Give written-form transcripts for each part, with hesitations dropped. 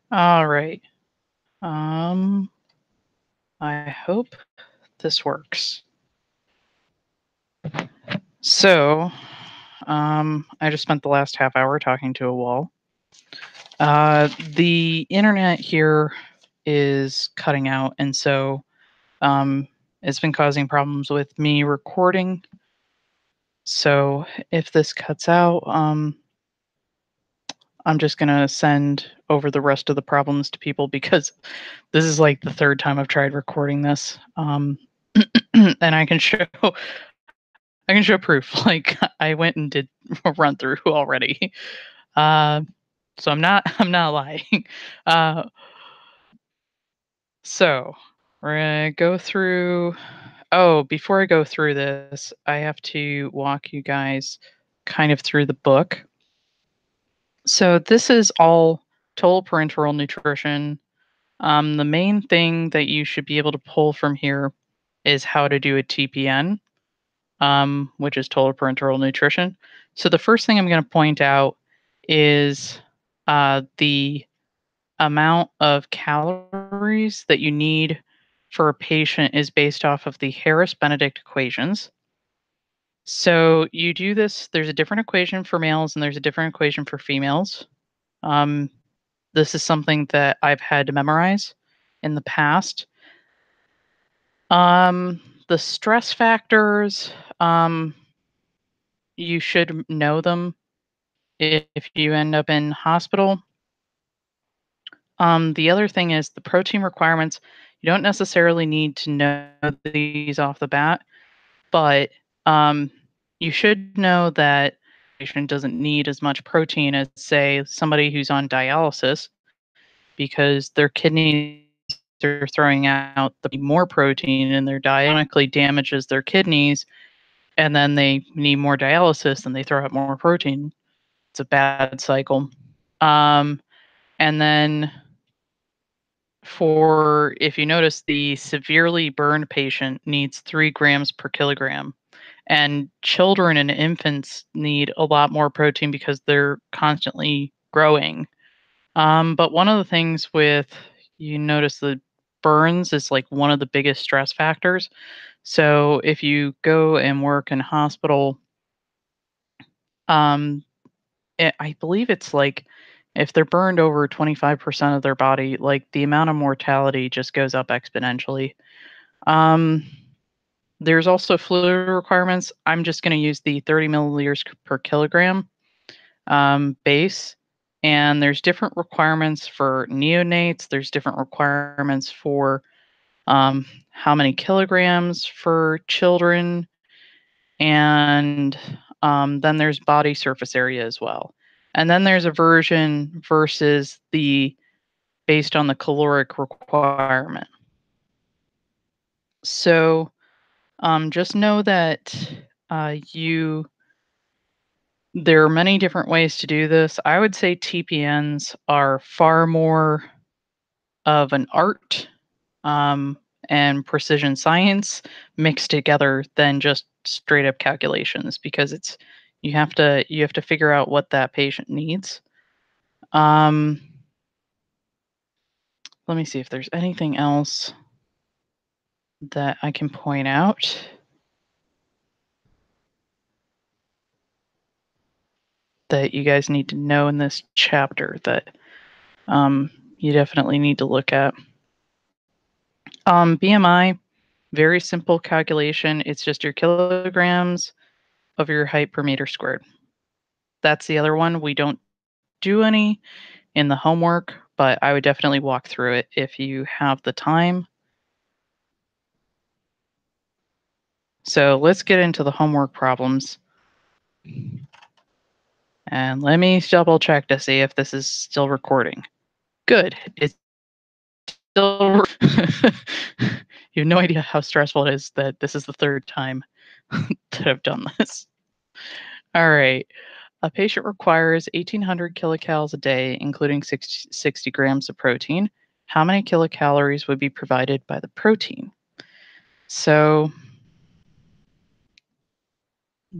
All right. Um, I hope this works. So, I just spent the last half hour talking to a wall. The internet here is cutting out, and so it's been causing problems with me recording. So if this cuts out, I'm just gonna send over the rest of the problems to people because this is like the third time I've tried recording this. And I can show proof. Like I went and did a run through already. Uh, so I'm not lying. Uh, so we're gonna go through. Oh, before I go through this, I have to walk you guys kind of through the book. So this is all total parenteral nutrition. The main thing that you should be able to pull from here is how to do a TPN, which is total parenteral nutrition. So the first thing I'm going to point out is the amount of calories that you need for a patient is based off of the Harris-Benedict equations. So you do this, there's a different equation for males and there's a different equation for females. Um, this is something that I've had to memorize in the past. The stress factors, you should know them if you end up in hospital. The other thing is the protein requirements. You don't necessarily need to know these off the bat, but you should know that a patient doesn't need as much protein as, say, somebody who's on dialysis because their kidneys are throwing out more protein and their diabolically damages their kidneys, and then they need more dialysis and they throw out more protein. It's a bad cycle. Um, and then for if you notice, the severely burned patient needs 3 grams per kilogram. And children and infants need a lot more protein because they're constantly growing. But one of the things with you notice the burns is like one of the biggest stress factors. So if you go and work in hospital, um, I believe it's like if they're burned over 25% of their body, like the amount of mortality just goes up exponentially. Um, there's also fluid requirements. I'm just going to use the 30 milliliters per kilogram base. And there's different requirements for neonates. There's different requirements for how many kilograms for children. And then there's body surface area as well. And then there's aversion versus the based on the caloric requirement. So just know that there are many different ways to do this. I would say TPNs are far more of an art um, and precision science mixed together than just straight up calculations because it's you have to figure out what that patient needs. Um, let me see if there's anything else that I can point out. That you guys need to know in this chapter that you definitely need to look at. BMI, very simple calculation. It's just your kilograms of your height per meter squared. That's the other one. We don't do any in the homework, but I would definitely walk through it if you have the time. So let's get into the homework problems. And let me double check to see if this is still recording. Good. It's still. You have no idea how stressful it is that this is the third time that I've done this. All right. A patient requires 1,800 kilocalories a day, including 60 grams of protein. How many kilocalories would be provided by the protein? So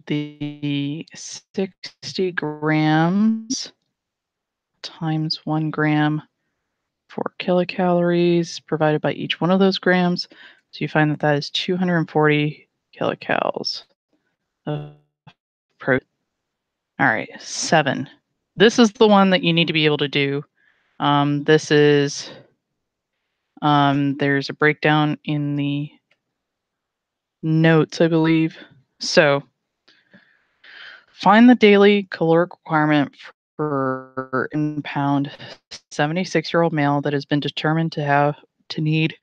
the 60 grams times 1 gram 4 kilocalories provided by each one of those grams. So you find that that is 240 kilocalories of protein. All right, 7. This is the one that you need to be able to do. This is, there's a breakdown in the notes, I believe. So find the daily caloric requirement for in pound 76-year-old male that has been determined to need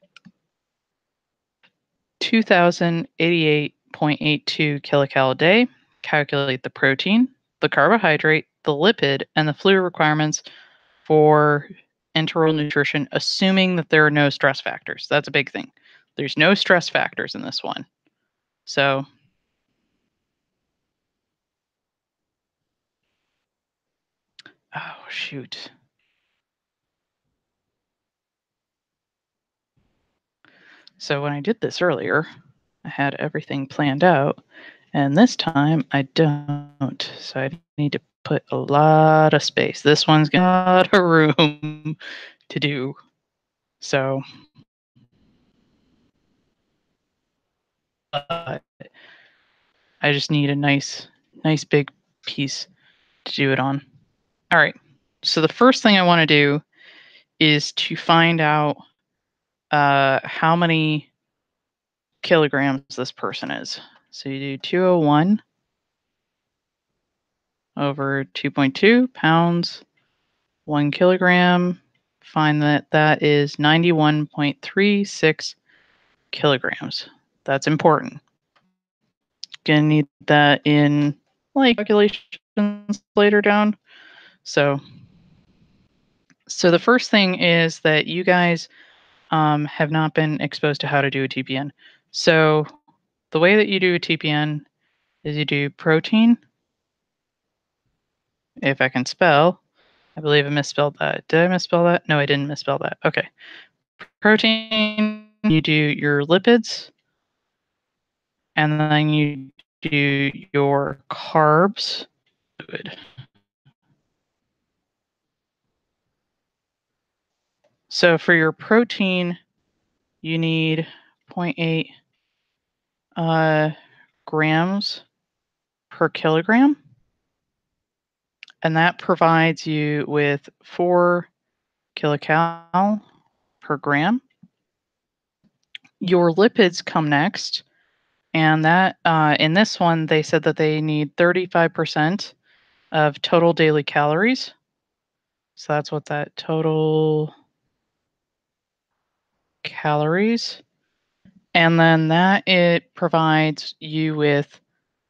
2,088.82 kilocal a day. Calculate the protein, the carbohydrate, the lipid, and the fluid requirements for enteral nutrition, assuming that there are no stress factors. That's a big thing. There's no stress factors in this one. So, oh, shoot. So when I did this earlier, I had everything planned out, and this time I don't. So I need to put a lot of space. This one's got a lot of room to do. So I just need a nice big piece to do it on. All right. So the first thing I want to do is to find out how many kilograms this person is. So you do 201 over 2.2 pounds, 1 kilogram. Find that that is 91.36 kilograms. That's important. Gonna need that in like calculations later down. So the first thing is that you guys have not been exposed to how to do a TPN. So the way that you do a TPN is you do protein, if I can spell. I believe I misspelled that. Did I misspell that? No, I didn't misspell that. Okay. Protein, you do your lipids, and then you do your carbs. Good. So for your protein, you need zero 0.8 grams per kilogram, and that provides you with 4 kilocal per gram. Your lipids come next, and that in this one they said that they need 35% of total daily calories. So that's what that total calories, and then that it provides you with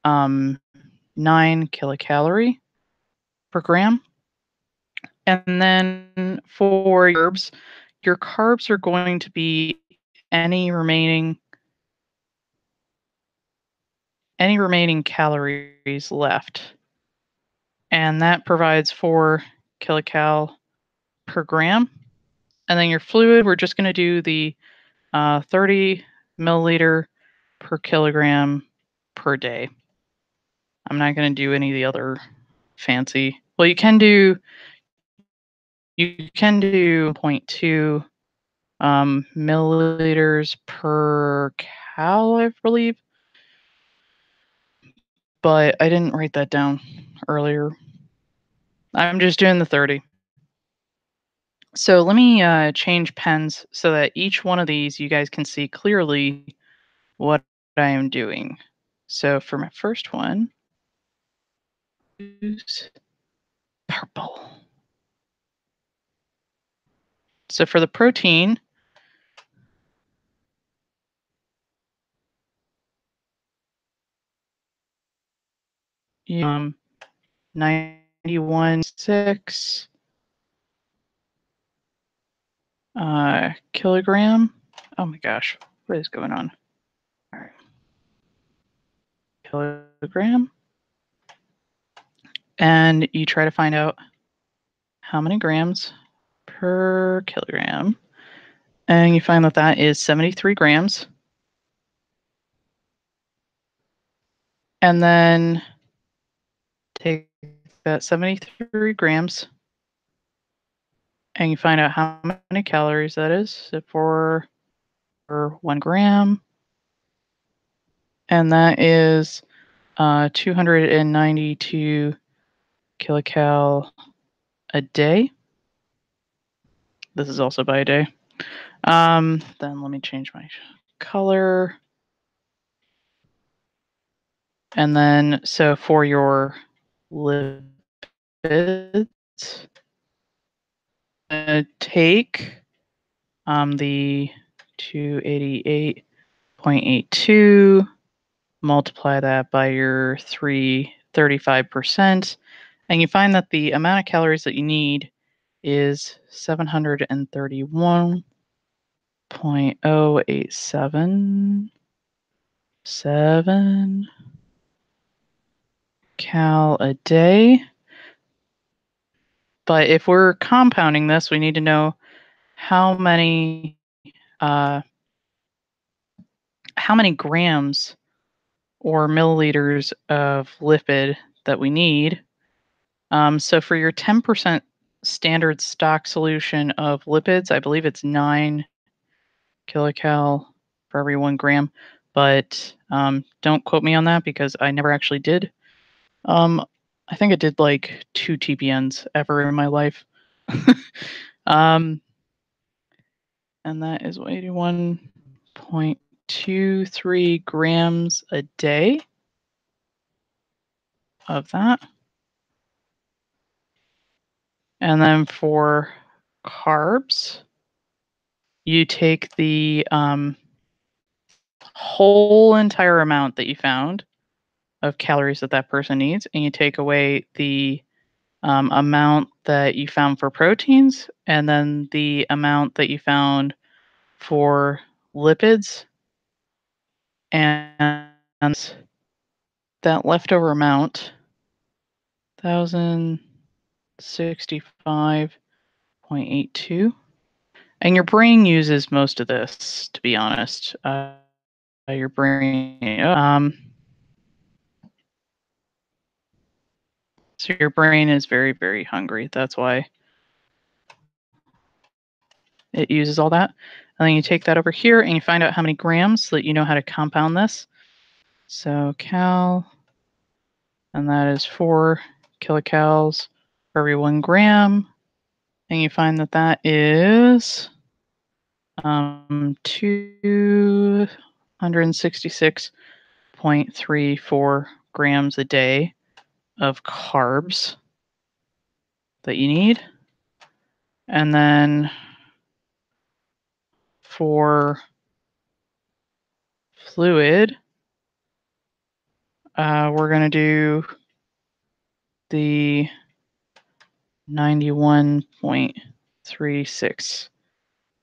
9 kilocalorie per gram. And then for your carbs are going to be any remaining calories left. And that provides 4 kilocal per gram. And then your fluid, we're just going to do the 30 milliliter per kilogram per day. I'm not going to do any of the other fancy. Well, you can do 0.2 milliliters per cal, I believe. But I didn't write that down earlier. I'm just doing the 30. So let me change pens so that each one of these you guys can see clearly what I am doing. So for my first one, use purple. So for the protein, 91.6 kilogram. Oh my gosh, what is going on? All right, kilogram. And you try to find out how many grams per kilogram. And you find that that is 73 grams. And then take that 73 grams and you find out how many calories that is for 1 gram, and that is 292 kilocal a day. This is also by a day. Then let me change my color. And then, so for your lipids, take the 288.82, multiply that by your 35%, and you find that the amount of calories that you need is 731.0877 cal a day. But if we're compounding this, we need to know how many grams or milliliters of lipid that we need. So for your 10% standard stock solution of lipids, I believe it's 9 kilocal for every 1 gram, but don't quote me on that because I never actually did. I think I did like 2 TPNs ever in my life. And that is 81.23 grams a day of that. And then for carbs, you take the whole entire amount that you found of calories that that person needs, and you take away the amount that you found for proteins, and then the amount that you found for lipids, and that leftover amount, 1,065.82. And your brain uses most of this, to be honest. Your brain, so your brain is very, very hungry. That's why it uses all that. And then you take that over here and you find out how many grams so that you know how to compound this. So cal, and that is 4 kilocals for every 1 gram. And you find that that is 266.34 grams a day of carbs that you need. And then for fluid, we're going to do the 91.36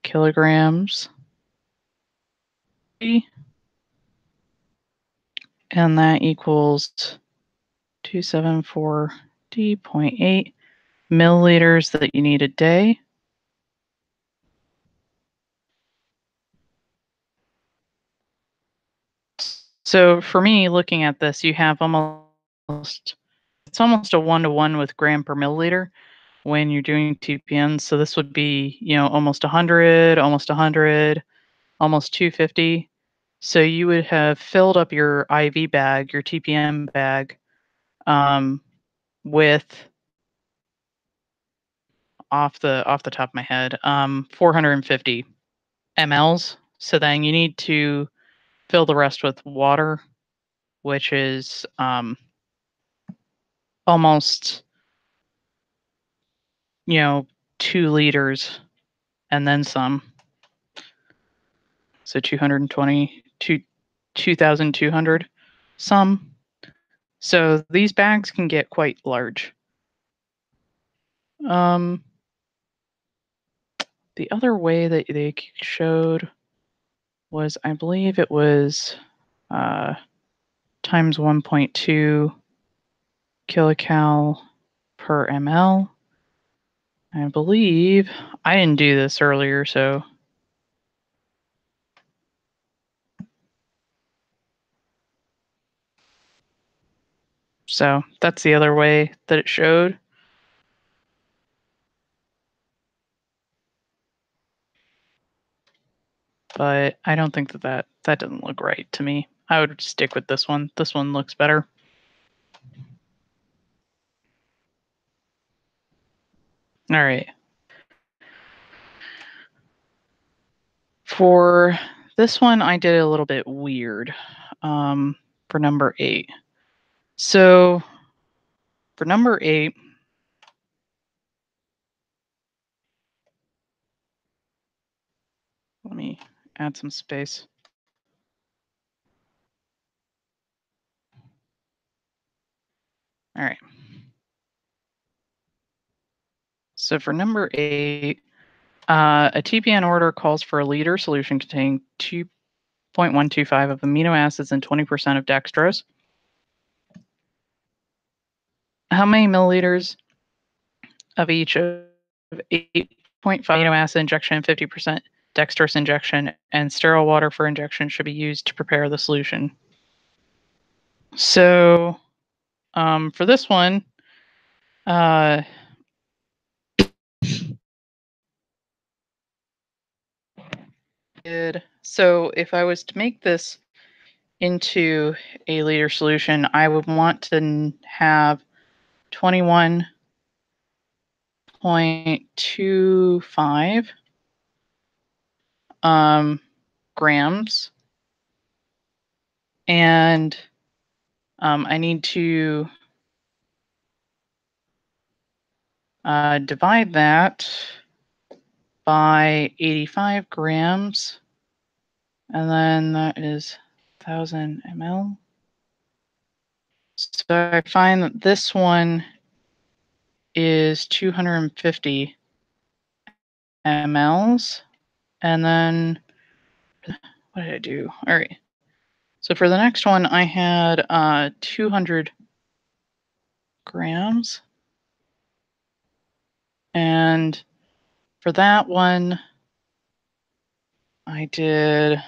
kilograms. And that equals 274.8 milliliters that you need a day. So for me, looking at this, you have it's almost a 1-to-1 with gram per milliliter when you're doing TPNs. So this would be, almost 100, almost 100, almost 250. So you would have filled up your IV bag, your TPN bag, with, off the top of my head, 450 mLs. So then you need to fill the rest with water, which is almost 2 liters and then some. So 220 to 2,200 some. So these bags can get quite large. The other way that they showed was, I believe it was times 1.2 kilocal per ml. I believe I didn't do this earlier, so that's the other way that it showed. but I don't think that doesn't look right to me. I would stick with this one. This one looks better. All right. For this one, I did a little bit weird for number 8. So for number 8, let me add some space. All right. So for number 8, a TPN order calls for a liter solution containing 2.125 of amino acids and 20% of dextrose. How many milliliters of each of 8.5 amino acid injection, 50% dextrose injection, and sterile water for injection should be used to prepare the solution? So for this one, so if I was to make this into a liter solution, I would want to have 21.25 grams, and I need to divide that by 85 grams, and then that is 1,000 ml. So I find that this one is 250 mLs, and then what did I do? All right. So for the next one, I had 200 grams, and for that one, I did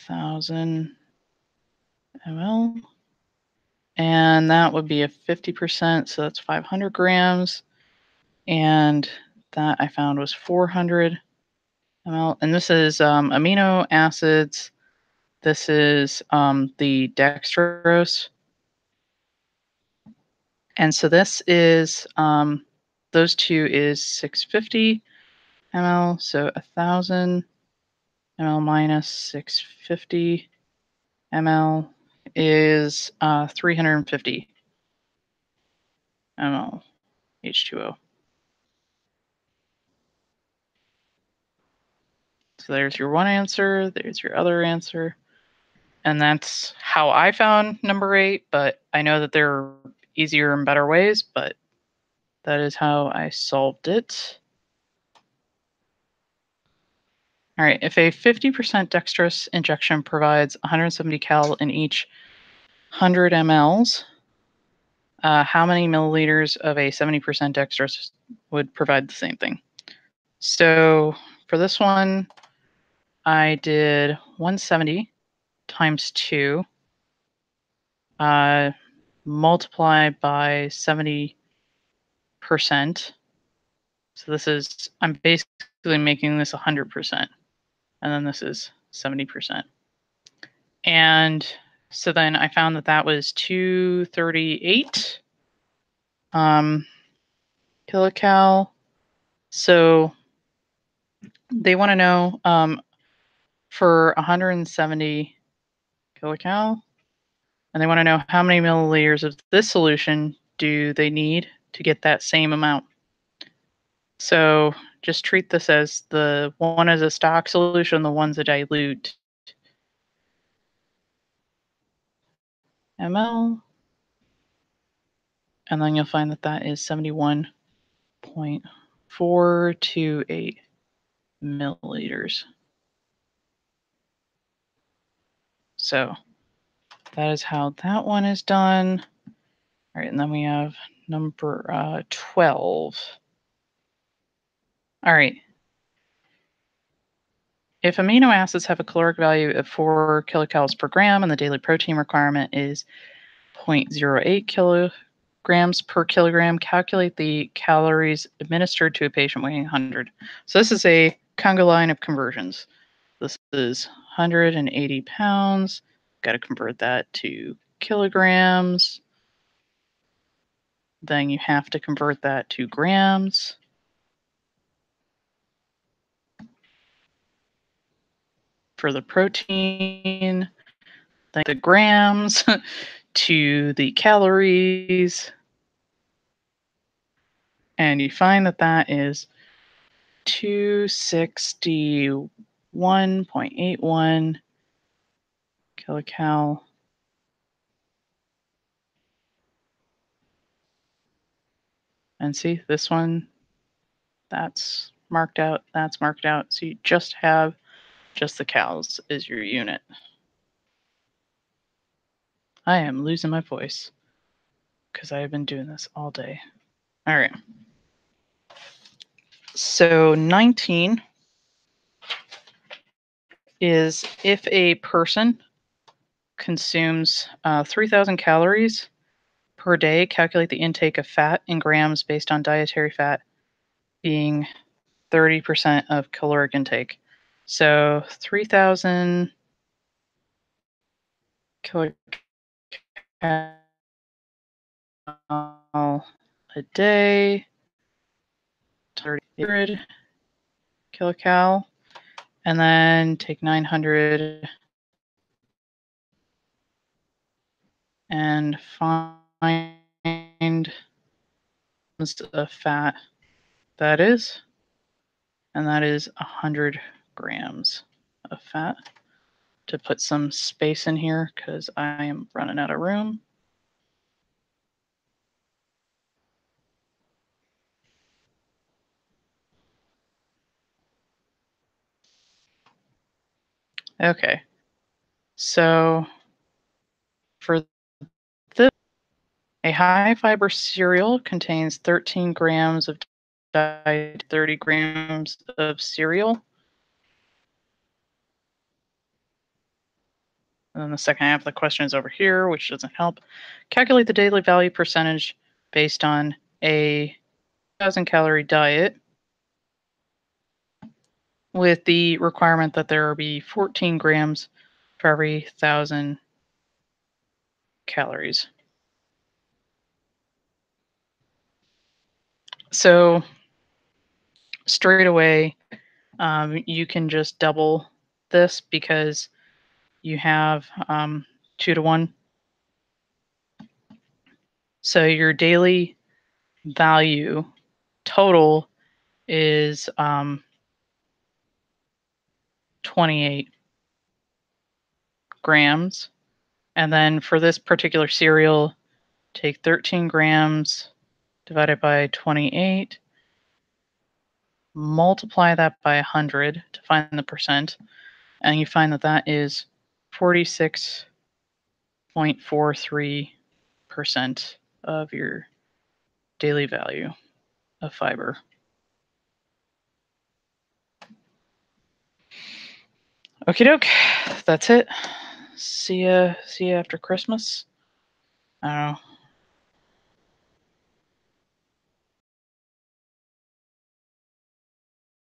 1,000 ml, and that would be a 50%, so that's 500 grams, and that I found was 400 ml, and this is amino acids. This is the dextrose, and so this is those two is 650 ml, so 1,000 ml minus 650 ml is 350 ml H2O. So there's your one answer, there's your other answer, and that's how I found number 8, but I know that there are easier and better ways, but that is how I solved it. All right, if a 50% dextrose injection provides 170 cal in each 100 mLs, how many milliliters of a 70% dextrose would provide the same thing? So for this one, I did 170 times 2, multiply by 70%. So this is, I'm basically making this 100%. And then this is 70%. And so then I found that that was 238 kilocal. So they want to know for 170 kilocal, and they want to know how many milliliters of this solution do they need to get that same amount. So just treat this as the one is a stock solution, the one's a dilute. ml, and then you'll find that that is 71.428 milliliters. So that is how that one is done. All right, and then we have number 12. All right. If amino acids have a caloric value of 4 kilocalories per gram and the daily protein requirement is 0.08 grams per kilogram. Calculate the calories administered to a patient weighing 100. So this is a Congo line of conversions. This is 180 pounds. Got to convert that to kilograms. Then you have to convert that to grams. For the protein, then the grams to the calories. And you find that that is 261.81 kilocal. And see, this one, that's marked out, that's marked out. So you just have just the cals is your unit. I am losing my voice because I have been doing this all day. All right. So 19 is if a person consumes 3,000 calories per day, calculate the intake of fat in grams based on dietary fat being 30% of caloric intake. So 3,000 kilocal a day, 300 kilocal, and then take 900 and find the fat that is, and that is 100 grams of fat. To put some space in here because I am running out of room. Okay, so for this, a high fiber cereal contains 13 grams of diet, 30 grams of cereal. And then the second half of the question is over here, which doesn't help. Calculate the daily value percentage based on a 1,000 calorie diet with the requirement that there be 14 grams for every 1,000 calories. So straight away, you can just double this because you have 2 to 1. So your daily value total is 28 grams. And then for this particular cereal, take 13 grams divided by 28, multiply that by 100 to find the percent, and you find that that is 46.43% of your daily value of fiber. Okie doke, that's it. See ya after Christmas. I don't know.